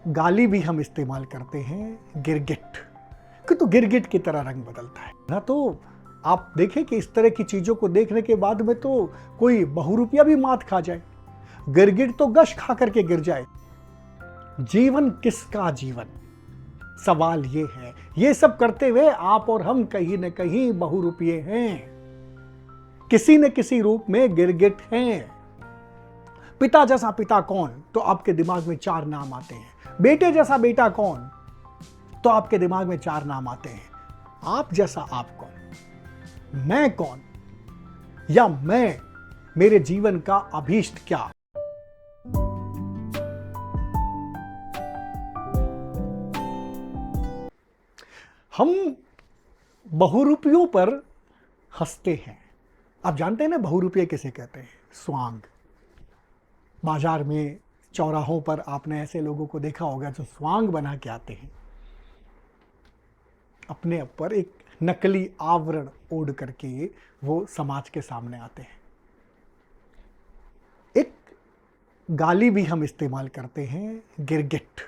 गाली भी हम इस्तेमाल करते हैं गिरगिट, कि तो गिरगिट की तरह रंग बदलता है ना। तो आप देखें कि इस तरह की चीजों को देखने के बाद में तो कोई बहुरूपिया भी मात खा जाए, गिरगिट तो गश खा करके गिर जाए। जीवन किसका जीवन, सवाल ये है। ये सब करते हुए आप और हम कहीं न कहीं बहुरूपिये हैं, किसी न किसी रूप में गिरगिट हैं। पिता जैसा पिता कौन, तो आपके दिमाग में 4 नाम आते हैं। बेटे जैसा बेटा कौन, तो आपके दिमाग में 4 नाम आते हैं। आप जैसा आप कौन, मैं कौन, या मैं, मेरे जीवन का अभीष्ट क्या। हम बहुरूपियों पर हंसते हैं। आप जानते हैं ना बहुरूपिये किसे कहते हैं? स्वांग। बाजार में चौराहों पर आपने ऐसे लोगों को देखा होगा जो स्वांग बना के आते हैं, अपने ऊपर एक नकली आवरण ओढ़ करके वो समाज के सामने आते हैं। एक गाली भी हम इस्तेमाल करते हैं गिरगिट,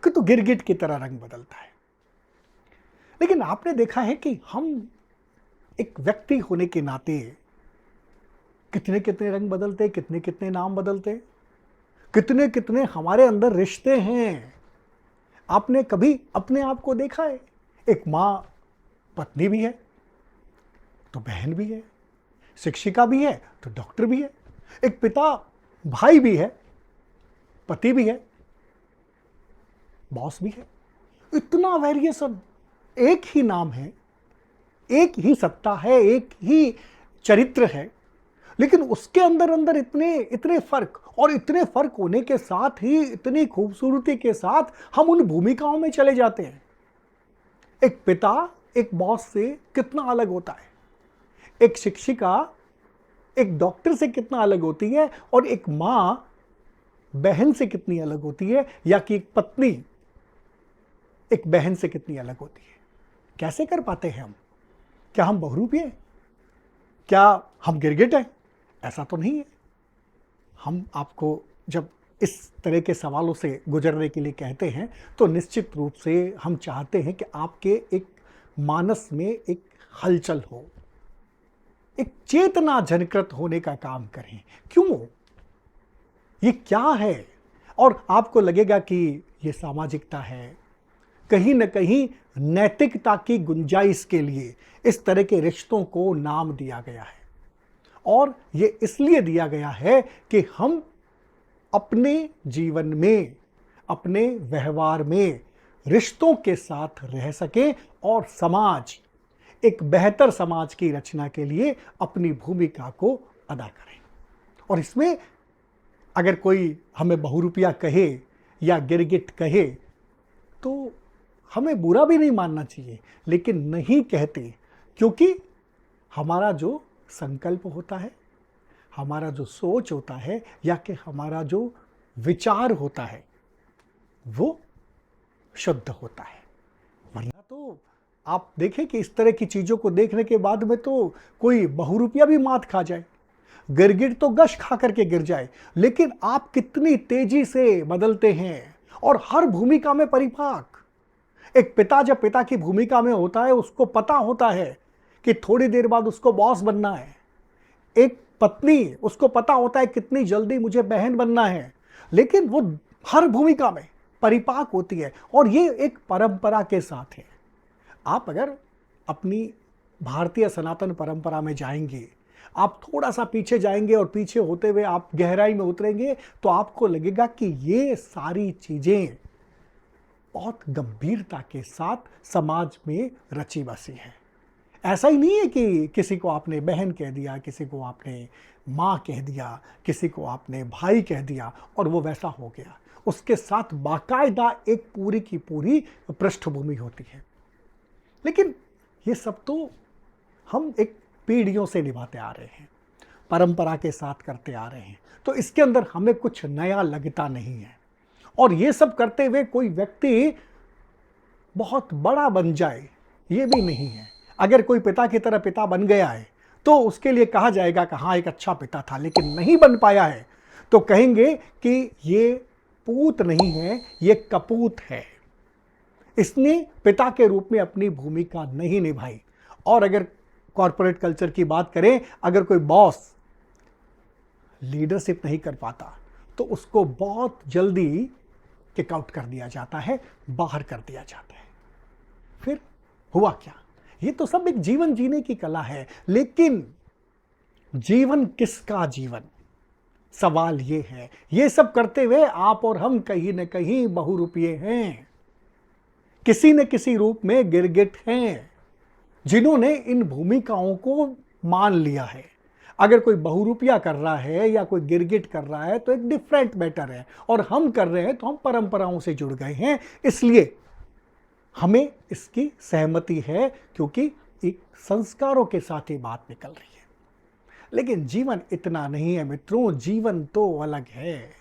कि तो गिरगिट की तरह रंग बदलता है। लेकिन आपने देखा है कि हम एक व्यक्ति होने के नाते कितने कितने रंग बदलते, कितने कितने नाम बदलते, कितने कितने हमारे अंदर रिश्ते हैं। आपने कभी अपने आप को देखा है? एक माँ पत्नी भी है तो बहन भी है, शिक्षिका भी है तो डॉक्टर भी है, एक पिता भाई भी है, पति भी है, बॉस भी है। इतना वेरिएशन, एक ही नाम है, एक ही सत्ता है, एक ही चरित्र है, लेकिन उसके अंदर अंदर इतने इतने फर्क, और इतने फर्क होने के साथ ही इतनी खूबसूरती के साथ हम उन भूमिकाओं में चले जाते हैं। एक पिता एक बॉस से कितना अलग होता है, एक शिक्षिका एक डॉक्टर से कितना अलग होती है, और एक मां बहन से कितनी अलग होती है, या कि एक पत्नी एक बहन से कितनी अलग होती है। कैसे कर पाते हैं हम? क्या हम बहुरूपी हैं? क्या हम गिरगिट हैं? ऐसा तो नहीं है। हम आपको जब इस तरह के सवालों से गुजरने के लिए कहते हैं तो निश्चित रूप से हम चाहते हैं कि आपके एक मानस में एक हलचल हो, एक चेतना जनकृत होने का काम करें। क्यों, ये क्या है? और आपको लगेगा कि ये सामाजिकता है, कहीं न कहीं नैतिकता की गुंजाइश के लिए इस तरह के रिश्तों को नाम दिया गया है। और ये इसलिए दिया गया है कि हम अपने जीवन में, अपने व्यवहार में रिश्तों के साथ रह सकें और समाज, एक बेहतर समाज की रचना के लिए अपनी भूमिका को अदा करें। और इसमें अगर कोई हमें बहुरूपिया कहे या गिरगिट कहे तो हमें बुरा भी नहीं मानना चाहिए, लेकिन नहीं कहते, क्योंकि हमारा जो संकल्प होता है, हमारा जो सोच होता है, या कि हमारा जो विचार होता है, वो शुद्ध होता है। वरना तो आप देखें कि इस तरह की चीजों को देखने के बाद में तो कोई बहुरूपिया भी मात खा जाए, गिरगिट तो गश खा करके गिर जाए। लेकिन आप कितनी तेजी से बदलते हैं, और हर भूमिका में परिपाक। एक पिता जब पिता की भूमिका में होता है, उसको पता होता है कि थोड़ी देर बाद उसको बॉस बनना है। एक पत्नी, उसको पता होता है कितनी जल्दी मुझे बहन बनना है, लेकिन वो हर भूमिका में परिपाक होती है, और ये एक परंपरा के साथ है। आप अगर अपनी भारतीय सनातन परंपरा में जाएंगे, आप थोड़ा सा पीछे जाएंगे और पीछे होते हुए आप गहराई में उतरेंगे, तो आपको लगेगा कि ये सारी चीजें बहुत गंभीरता के साथ समाज में रची बसी है। ऐसा ही नहीं है कि किसी को आपने बहन कह दिया, किसी को आपने माँ कह दिया, किसी को आपने भाई कह दिया और वो वैसा हो गया। उसके साथ बाकायदा एक पूरी की पूरी पृष्ठभूमि होती है। लेकिन ये सब तो हम एक पीढ़ियों से निभाते आ रहे हैं, परंपरा के साथ करते आ रहे हैं, तो इसके अंदर हमें कुछ नया लगता नहीं है। और ये सब करते हुए कोई व्यक्ति बहुत बड़ा बन जाए, ये भी नहीं है। अगर कोई पिता की तरह पिता बन गया है तो उसके लिए कहा जाएगा कि हाँ एक अच्छा पिता था, लेकिन नहीं बन पाया है तो कहेंगे कि ये पूत नहीं है, ये कपूत है। इसने पिता के रूप में अपनी भूमिका नहीं निभाई। और अगर कॉर्पोरेट कल्चर की बात करें, अगर कोई बॉस लीडरशिप नहीं कर पाता तो उसको बहुत जल्दी किक आउट कर दिया जाता है, बाहर कर दिया जाता है। फिर हुआ क्या? ये तो सब एक जीवन जीने की कला है, लेकिन जीवन किसका जीवन? सवाल ये है। ये सब करते हुए आप और हम कहीं न कहीं बहुरूपिये हैं, किसी न किसी रूप में गिरगिट हैं, जिन्होंने इन भूमिकाओं को मान लिया है। अगर कोई बहुरूपिया कर रहा है या कोई गिरगिट कर रहा है तो एक डिफरेंट मैटर है, और हम कर रहे हैं तो हम परंपराओं से जुड़ गए हैं, इसलिए हमें इसकी सहमति है, क्योंकि एक संस्कारों के साथ ये बात निकल रही है। लेकिन जीवन इतना नहीं है मित्रों, जीवन तो अलग है।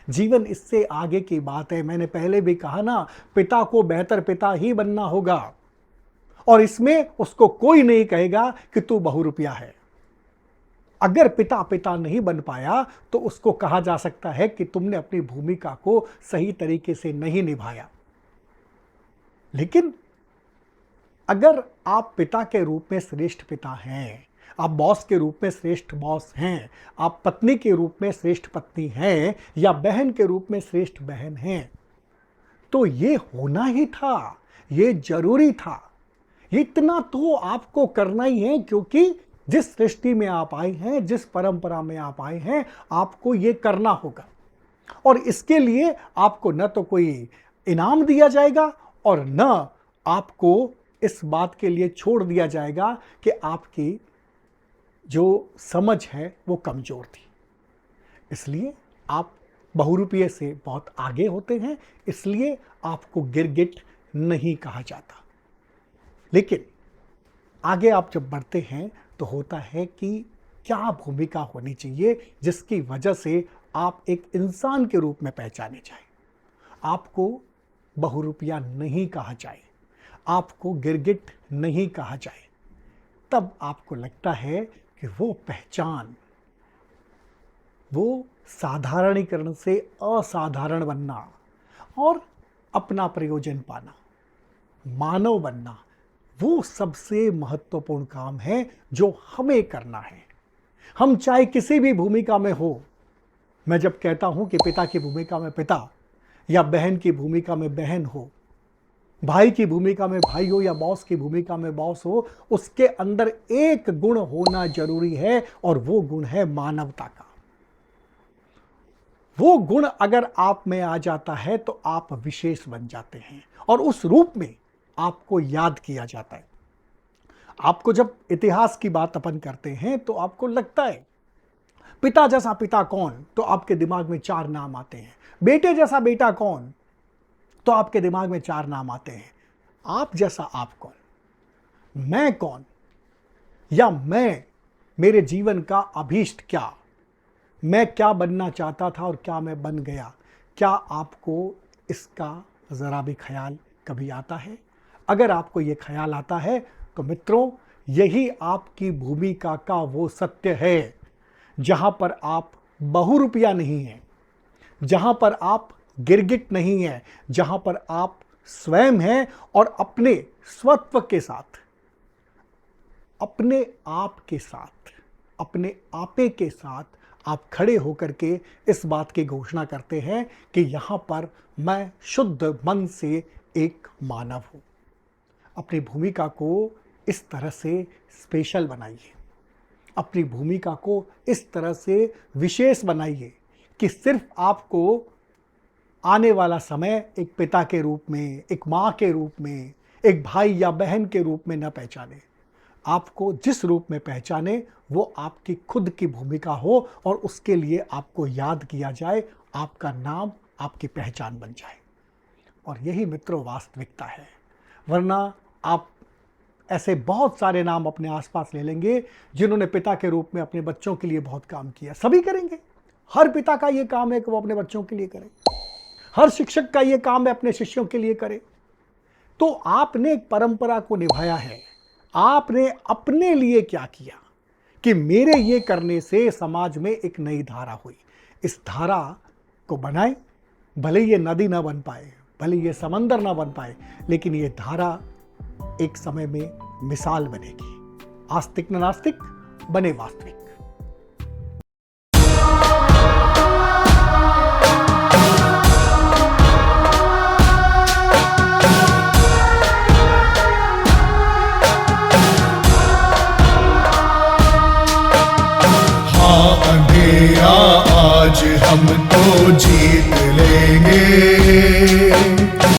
जीवन इससे आगे की बात है। मैंने पहले भी कहा ना, पिता को बेहतर पिता ही बनना होगा, और इसमें उसको कोई नहीं कहेगा कि तू बहुरूपिया है। अगर पिता पिता नहीं बन पाया तो उसको कहा जा सकता है कि तुमने अपनी भूमिका को सही तरीके से नहीं निभाया। लेकिन अगर आप पिता के रूप में श्रेष्ठ पिता हैं, आप बॉस के रूप में श्रेष्ठ बॉस हैं, आप पत्नी के रूप में श्रेष्ठ पत्नी हैं, या बहन के रूप में श्रेष्ठ बहन हैं, तो ये होना ही था, ये जरूरी था। इतना तो आपको करना ही है, क्योंकि जिस सृष्टि में आप आए हैं, जिस परंपरा में आप आए हैं, आपको ये करना होगा। और इसके लिए आपको न तो कोई इनाम दिया जाएगा और न आपको इस बात के लिए छोड़ दिया जाएगा कि आपकी जो समझ है वो कमजोर थी। इसलिए आप बहुरूपिये से बहुत आगे होते हैं, इसलिए आपको गिरगिट नहीं कहा जाता। लेकिन आगे आप जब बढ़ते हैं तो होता है कि क्या भूमिका होनी चाहिए जिसकी वजह से आप एक इंसान के रूप में पहचाने जाए। आपको बहुरूपिया नहीं कहा जाए, आपको गिरगिट नहीं कहा जाए, तब आपको लगता है कि वो पहचान, वो साधारणीकरण से असाधारण बनना और अपना प्रयोजन पाना, मानव बनना, वो सबसे महत्वपूर्ण काम है जो हमें करना है। हम चाहे किसी भी भूमिका में हो, मैं जब कहता हूं कि पिता की भूमिका में पिता, या बहन की भूमिका में बहन हो, भाई की भूमिका में भाई हो, या बॉस की भूमिका में बॉस हो, उसके अंदर एक गुण होना जरूरी है, और वो गुण है मानवता का। वो गुण अगर आप में आ जाता है तो आप विशेष बन जाते हैं, और उस रूप में आपको याद किया जाता है। आपको जब इतिहास की बात अपन करते हैं तो आपको लगता है पिता जैसा पिता कौन, तो आपके दिमाग में 4 नाम आते हैं। बेटे जैसा बेटा कौन, तो आपके दिमाग में 4 नाम आते हैं। आप जैसा आप कौन, मैं कौन, या मैं, मेरे जीवन का अभीष्ट क्या, मैं क्या बनना चाहता था और क्या मैं बन गया। क्या आपको इसका जरा भी ख्याल कभी आता है? अगर आपको ये ख्याल आता है तो मित्रों, यही आपकी भूमिका का वो सत्य है जहां पर आप बहुरूपिया नहीं हैं, जहां पर आप गिरगिट नहीं हैं, जहां पर आप स्वयं हैं, और अपने स्वत्व के साथ, अपने आप के साथ, अपने आपे के साथ आप खड़े होकर के इस बात की घोषणा करते हैं कि यहां पर मैं शुद्ध मन से एक मानव हूं। अपनी भूमिका को इस तरह से स्पेशल बनाइए, अपनी भूमिका को इस तरह से विशेष बनाइए कि सिर्फ आपको आने वाला समय एक पिता के रूप में, एक माँ के रूप में, एक भाई या बहन के रूप में न पहचाने। आपको जिस रूप में पहचाने वो आपकी खुद की भूमिका हो, और उसके लिए आपको याद किया जाए, आपका नाम आपकी पहचान बन जाए। और यही मित्रों वास्तविकता है। वरना आप ऐसे बहुत सारे नाम अपने आसपास ले लेंगे जिन्होंने पिता के रूप में अपने बच्चों के लिए बहुत काम किया। सभी करेंगे, हर पिता का ये काम है कि वो अपने बच्चों के लिए करे, हर शिक्षक का ये काम है अपने शिष्यों के लिए करे। तो आपने एक परंपरा को निभाया है, आपने अपने लिए क्या किया कि मेरे ये करने से समाज में एक नई धारा हुई। इस धारा को बनाएं, भले ये नदी ना बन पाए, भले ये समंदर ना बन पाए, लेकिन ये धारा एक समय में मिसाल बनेगी। आस्तिक न नास्तिक बने वास्तविक। हाँ अंधेरा आज हम तो जीत लेंगे।